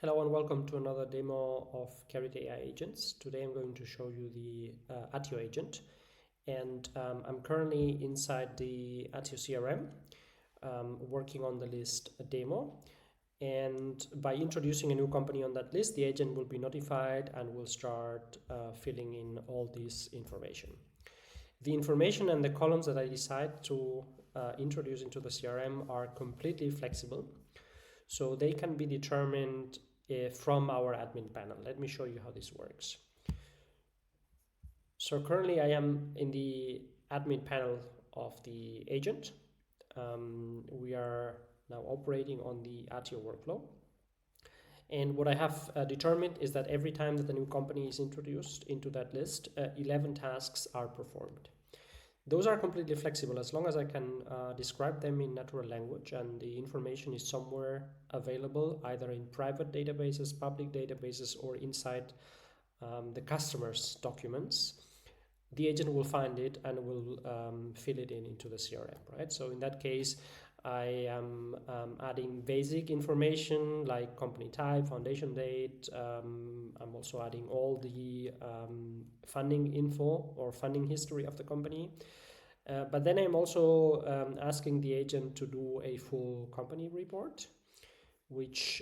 Hello and welcome to another demo of CarriedAI agents. Today I'm going to show you the Attio agent, and I'm currently inside the Attio CRM working on the list demo. And by introducing a new company on that list, the agent will be notified and will start filling in all this information. The information and the columns that I decide to introduce into the CRM are completely flexible. So they can be determined from our admin panel. Let me show you how this works. So currently I am in the admin panel of the agent. We are now operating on the Attio workflow. And what I have determined is that every time that a new company is introduced into that list, 11 tasks are performed. Those are completely flexible as long as I can describe them in natural language and the information is somewhere available either in private databases, public databases, or inside the customer's documents. The agent will find it and will fill it into the CRM, right? So in that case, I am adding basic information like company type, foundation date. I'm also adding all the funding info or funding history of the company. But then I'm also asking the agent to do a full company report, which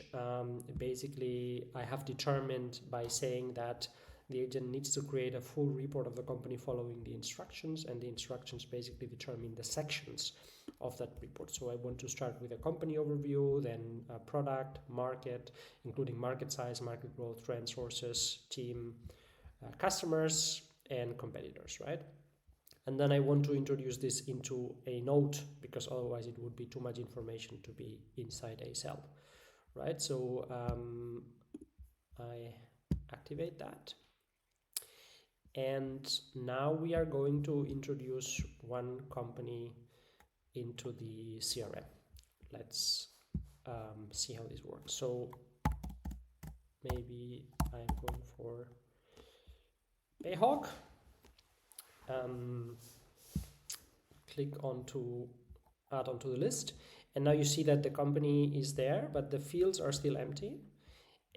basically I have determined by saying that the agent needs to create a full report of the company following the instructions, and the instructions basically determine the sections of that report. So I want to start with a company overview, then a product, market, including market size, market growth, trend sources, team, customers, and competitors, right? And then I want to introduce this into a note because otherwise it would be too much information to be inside a cell, right? So I activate that. And now we are going to introduce one company into the CRM. Let's see how this works. So maybe I'm going for Bayhawk. Click on to add onto the list, and now you see that the company is there, but the fields are still empty.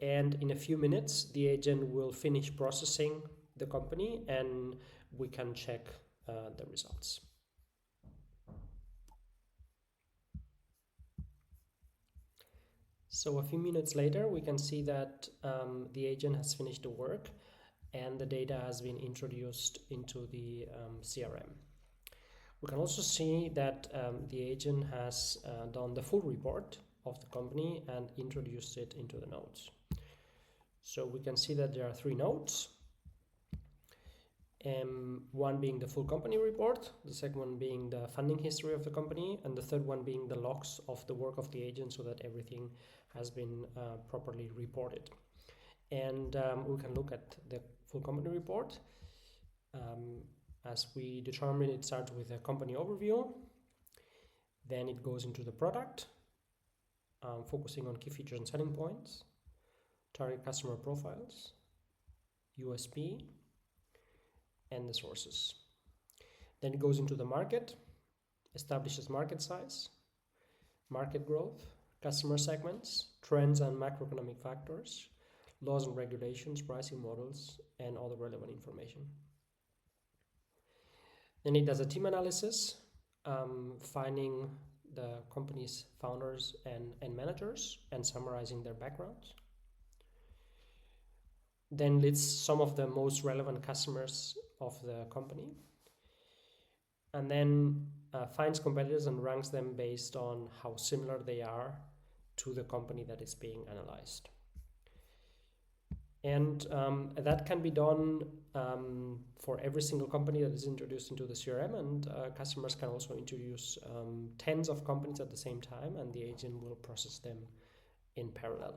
And in a few minutes, the agent will finish processing the company, and we can check the results. So a few minutes later, we can see that the agent has finished the work and the data has been introduced into the CRM. We can also see that the agent has done the full report of the company and introduced it into the notes. So we can see that there are 3 notes, one being the full company report, the second one being the funding history of the company, and the third one being the logs of the work of the agent so that everything has been properly reported. And we can look at the full company report. As we determined, it starts with a company overview, then it goes into the product, focusing on key features and selling points, target customer profiles, USP, and the sources. Then it goes into the market, establishes market size, market growth, customer segments, trends and macroeconomic factors, laws and regulations, pricing models, and all the relevant information. Then it does a team analysis, finding the company's founders and managers and summarizing their backgrounds. Then lists some of the most relevant customers of the company. And then finds competitors and ranks them based on how similar they are to the company that is being analyzed. And that can be done for every single company that is introduced into the CRM, and customers can also introduce tens of companies at the same time, and the agent will process them in parallel.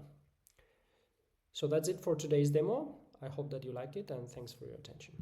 So that's it for today's demo. I hope that you like it, and thanks for your attention.